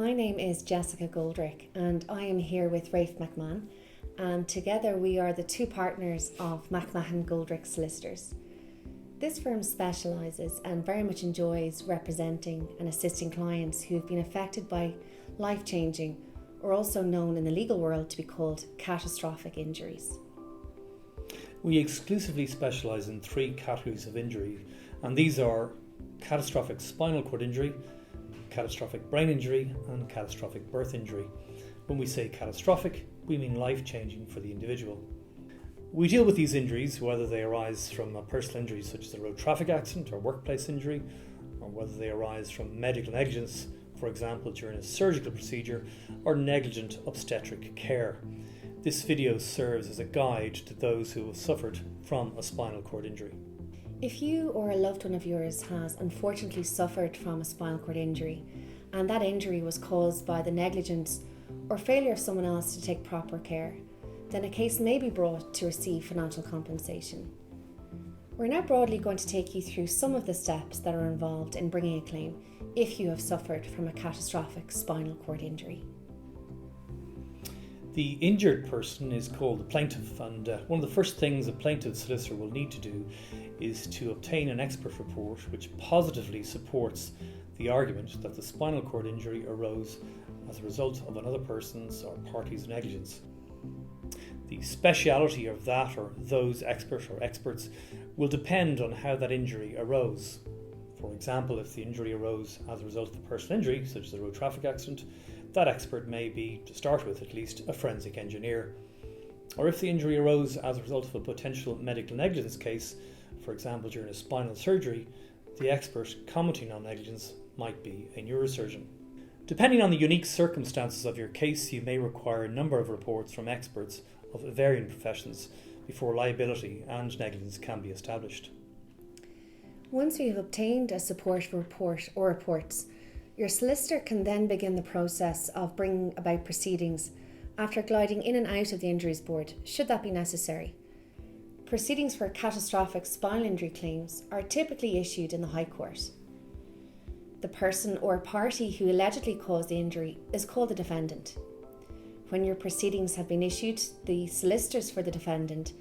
My name is Jessica Goldrick and I am here with Rafe McMahon, and together we are the two partners of McMahon Goldrick Solicitors. This firm specialises and very much enjoys representing and assisting clients who have been affected by life-changing, or also known in the legal world to be called catastrophic injuries. We exclusively specialise in three categories of injury, and these are catastrophic spinal cord injury, catastrophic brain injury and catastrophic birth injury. When we say catastrophic, we mean life-changing for the individual. We deal with these injuries whether they arise from a personal injury such as a road traffic accident or workplace injury, or whether they arise from medical negligence, for example during a surgical procedure, or negligent obstetric care. This video serves as a guide to those who have suffered from a spinal cord injury. If you or a loved one of yours has unfortunately suffered from a spinal cord injury, and that injury was caused by the negligence or failure of someone else to take proper care, then a case may be brought to receive financial compensation. We're now broadly going to take you through some of the steps that are involved in bringing a claim if you have suffered from a catastrophic spinal cord injury. The injured person is called the plaintiff, and one of the first things a plaintiff solicitor will need to do is to obtain an expert report which positively supports the argument that the spinal cord injury arose as a result of another person's or party's negligence. The speciality of that or those expert or experts will depend on how that injury arose. For example, if the injury arose as a result of a personal injury, such as a road traffic accident, that expert may be, to start with at least, a forensic engineer. Or if the injury arose as a result of a potential medical negligence case, for example during a spinal surgery, the expert commenting on negligence might be a neurosurgeon. Depending on the unique circumstances of your case, you may require a number of reports from experts of varying professions before liability and negligence can be established. Once you have obtained a support report or reports, your solicitor can then begin the process of bringing about proceedings after gliding in and out of the injuries board, should that be necessary. Proceedings for catastrophic spinal injury claims are typically issued in the High Court. The person or party who allegedly caused the injury is called the defendant. When your proceedings have been issued, the solicitors for the defendant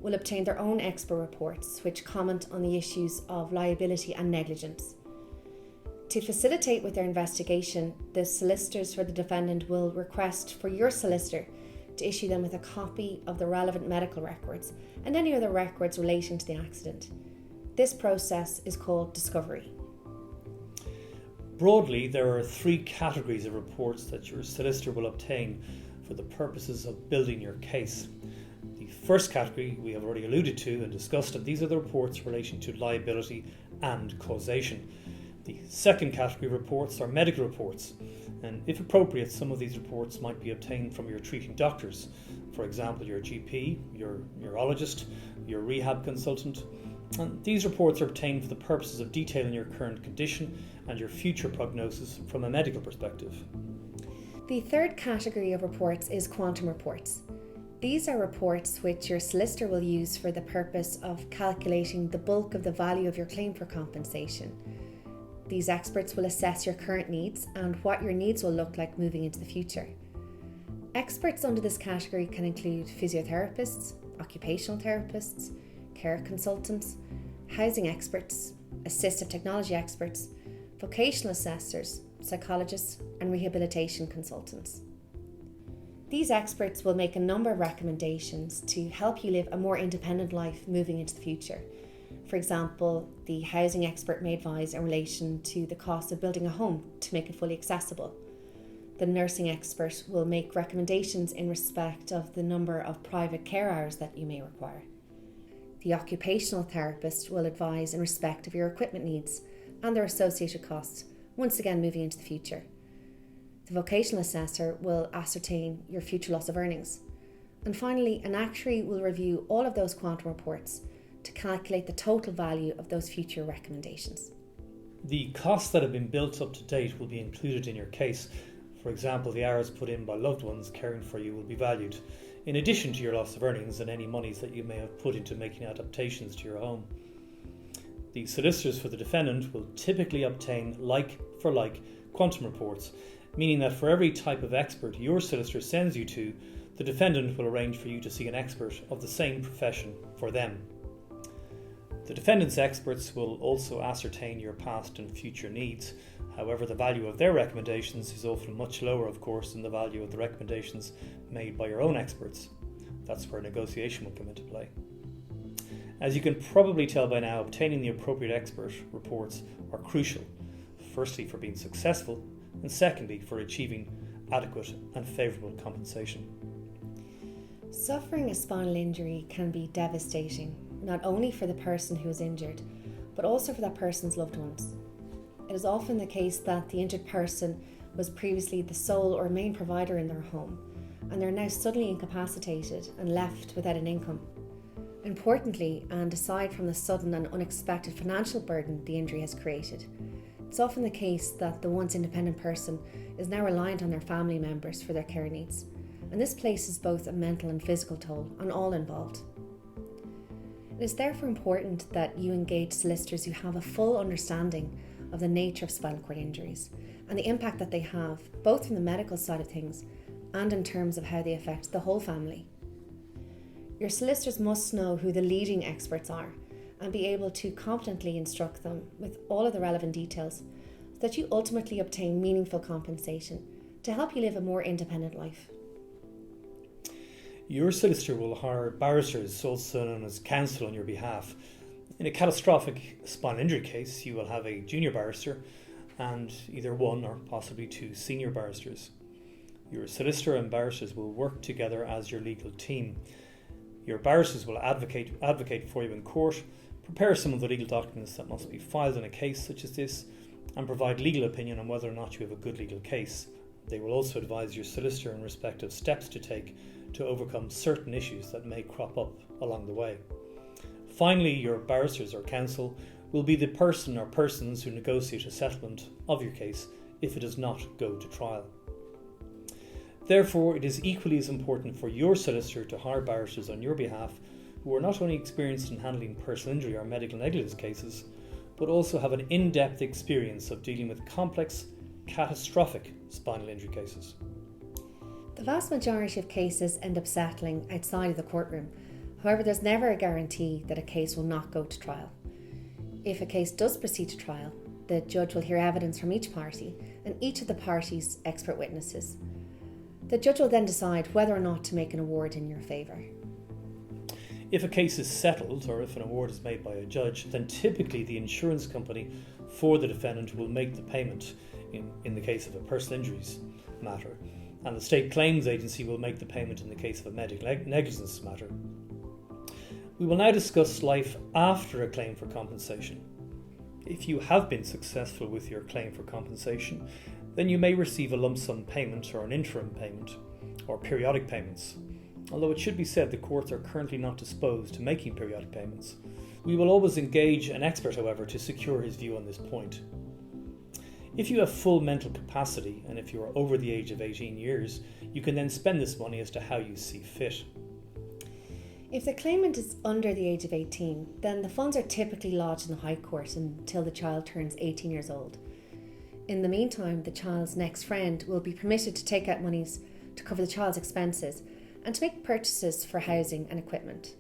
will obtain their own expert reports which comment on the issues of liability and negligence. To facilitate with their investigation, the solicitors for the defendant will request for your solicitor to issue them with a copy of the relevant medical records and any other records relating to the accident. This process is called discovery. Broadly, there are three categories of reports that your solicitor will obtain for the purposes of building your case. The first category we have already alluded to and discussed, and these are the reports relating to liability and causation. The second category of reports are medical reports, and if appropriate, some of these reports might be obtained from your treating doctors, for example your GP, your neurologist, your rehab consultant, and these reports are obtained for the purposes of detailing your current condition and your future prognosis from a medical perspective. The third category of reports is quantum reports. These are reports which your solicitor will use for the purpose of calculating the bulk of the value of your claim for compensation. These experts will assess your current needs and what your needs will look like moving into the future. Experts under this category can include physiotherapists, occupational therapists, care consultants, housing experts, assistive technology experts, vocational assessors, psychologists, and rehabilitation consultants. These experts will make a number of recommendations to help you live a more independent life moving into the future. For example, the housing expert may advise in relation to the cost of building a home to make it fully accessible. The nursing expert will make recommendations in respect of the number of private care hours that you may require. The occupational therapist will advise in respect of your equipment needs and their associated costs, once again moving into the future. The vocational assessor will ascertain your future loss of earnings. And finally, an actuary will review all of those quantum reports to calculate the total value of those future recommendations. The costs that have been built up to date will be included in your case. For example, the hours put in by loved ones caring for you will be valued, in addition to your loss of earnings and any monies that you may have put into making adaptations to your home. The solicitors for the defendant will typically obtain like-for-like quantum reports meaning that for every type of expert your solicitor sends you to, the defendant will arrange for you to see an expert of the same profession for them. The defendant's experts will also ascertain your past and future needs. However, the value of their recommendations is often much lower, of course, than the value of the recommendations made by your own experts. That's where negotiation will come into play. As you can probably tell by now, obtaining the appropriate expert reports are crucial, firstly for being successful, and secondly for achieving adequate and favourable compensation. Suffering a spinal injury can be devastating, not only for the person who is injured, but also for that person's loved ones. It is often the case that the injured person was previously the sole or main provider in their home, and they're now suddenly incapacitated and left without an income. Importantly, and aside from the sudden and unexpected financial burden the injury has created, it's often the case that the once independent person is now reliant on their family members for their care needs, and this places both a mental and physical toll on all involved. It is therefore important that you engage solicitors who have a full understanding of the nature of spinal cord injuries and the impact that they have, both from the medical side of things and in terms of how they affect the whole family. Your solicitors must know who the leading experts are and be able to competently instruct them with all of the relevant details so that you ultimately obtain meaningful compensation to help you live a more independent life. Your solicitor will hire barristers, also known as counsel, on your behalf. In a catastrophic spinal injury case, you will have a junior barrister and either one or possibly two senior barristers. Your solicitor and barristers will work together as your legal team. Your barristers will advocate for you in court, prepare some of the legal documents that must be filed in a case such as this, and provide legal opinion on whether or not you have a good legal case. They will also advise your solicitor in respect of steps to take to overcome certain issues that may crop up along the way. Finally, your barristers or counsel will be the person or persons who negotiate a settlement of your case if it does not go to trial. Therefore, it is equally as important for your solicitor to hire barristers on your behalf who are not only experienced in handling personal injury or medical negligence cases, but also have an in-depth experience of dealing with complex, catastrophic spinal injury cases. The vast majority of cases end up settling outside of the courtroom. However, there's never a guarantee that a case will not go to trial. If a case does proceed to trial, the judge will hear evidence from each party and each of the parties' expert witnesses. The judge will then decide whether or not to make an award in your favour. If a case is settled or if an award is made by a judge, then typically the insurance company for the defendant will make the payment in the case of a personal injuries matter, and the state claims agency will make the payment in the case of a medical negligence matter. We will now discuss life after a claim for compensation. If you have been successful with your claim for compensation, then you may receive a lump sum payment or an interim payment or periodic payments. Although it should be said the courts are currently not disposed to making periodic payments. We will always engage an expert, however, to secure his view on this point. If you have full mental capacity and if you are over the age of 18 years, you can then spend this money as to how you see fit. If the claimant is under the age of 18, then the funds are typically lodged in the High Court until the child turns 18 years old. In the meantime, the child's next friend will be permitted to take out monies to cover the child's expenses and to make purchases for housing and equipment.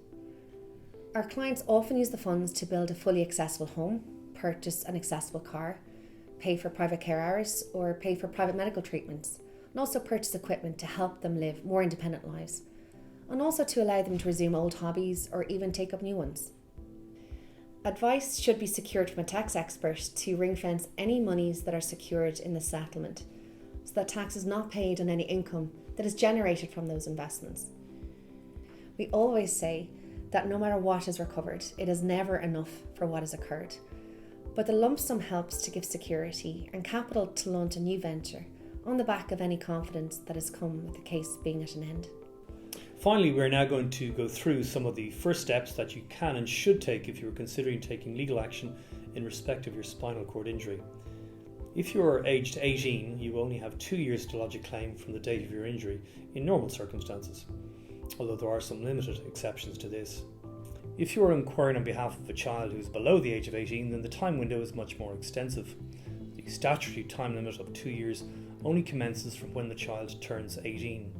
Our clients often use the funds to build a fully accessible home, purchase an accessible car, pay for private care hours or pay for private medical treatments, and also purchase equipment to help them live more independent lives, and also to allow them to resume old hobbies or even take up new ones. Advice should be secured from a tax expert to ring-fence any monies that are secured in the settlement, so that tax is not paid on any income that is generated from those investments. We always say that no matter what is recovered, it is never enough for what has occurred, but the lump sum helps to give security and capital to launch a new venture on the back of any confidence that has come with the case being at an end. Finally, we're now going to go through some of the first steps that you can and should take if you're considering taking legal action in respect of your spinal cord injury. If you're aged 18, you only have 2 years to lodge a claim from the date of your injury in normal circumstances, although there are some limited exceptions to this. If you are inquiring on behalf of a child who is below the age of 18, then the time window is much more extensive. The statutory time limit of 2 years only commences from when the child turns 18.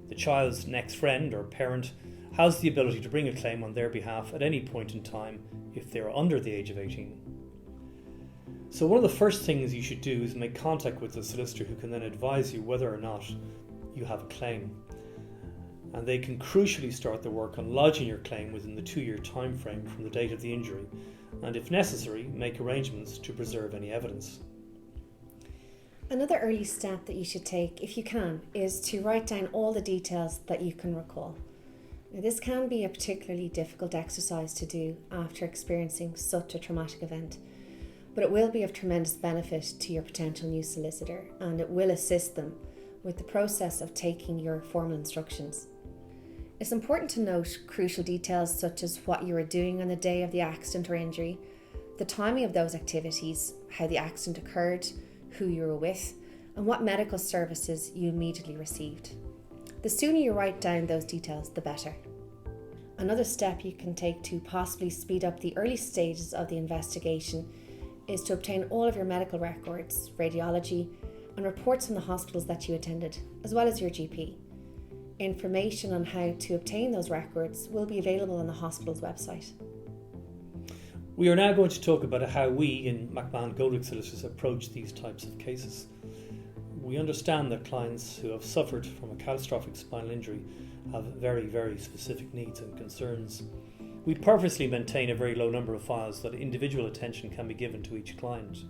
The child's next friend or parent has the ability to bring a claim on their behalf at any point in time if they are under the age of 18. So one of the first things you should do is make contact with the solicitor, who can then advise you whether or not you have a claim. And they can crucially start the work on lodging your claim within the 2-year time frame from the date of the injury, and if necessary, make arrangements to preserve any evidence. Another early step that you should take, if you can, is to write down all the details that you can recall. Now, this can be a particularly difficult exercise to do after experiencing such a traumatic event, but it will be of tremendous benefit to your potential new solicitor, and it will assist them with the process of taking your formal instructions. It's important to note crucial details such as what you were doing on the day of the accident or injury, the timing of those activities, how the accident occurred, who you were with, and what medical services you immediately received. The sooner you write down those details, the better. Another step you can take to possibly speed up the early stages of the investigation is to obtain all of your medical records, radiology, and reports from the hospitals that you attended, as well as your GP. Information on how to obtain those records will be available on the hospital's website. We are now going to talk about how we in McMahon Goldrick Solicitors approach these types of cases. We understand that clients who have suffered from a catastrophic spinal injury have very, very specific needs and concerns. We purposely maintain a very low number of files so that individual attention can be given to each client.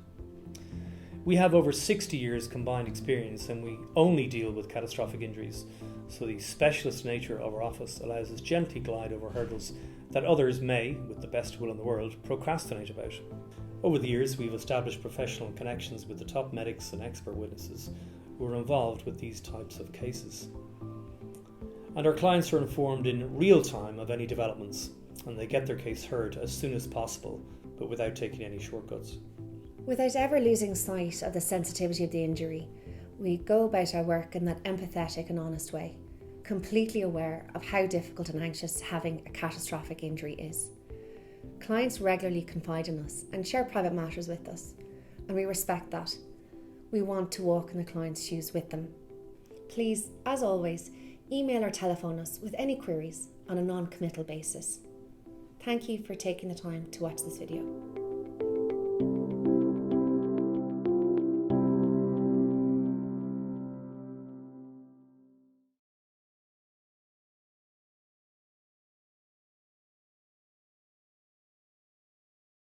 We have over 60 years combined experience, and we only deal with catastrophic injuries, so the specialist nature of our office allows us gently glide over hurdles that others may, with the best will in the world, procrastinate about. Over the years, we've established professional connections with the top medics and expert witnesses who are involved with these types of cases. And our clients are informed in real time of any developments, and they get their case heard as soon as possible, but without taking any shortcuts. Without ever losing sight of the sensitivity of the injury, we go about our work in that empathetic and honest way, completely aware of how difficult and anxious having a catastrophic injury is. Clients regularly confide in us and share private matters with us, and we respect that. We want to walk in the client's shoes with them. Please, as always, email or telephone us with any queries on a non-committal basis. Thank you for taking the time to watch this video.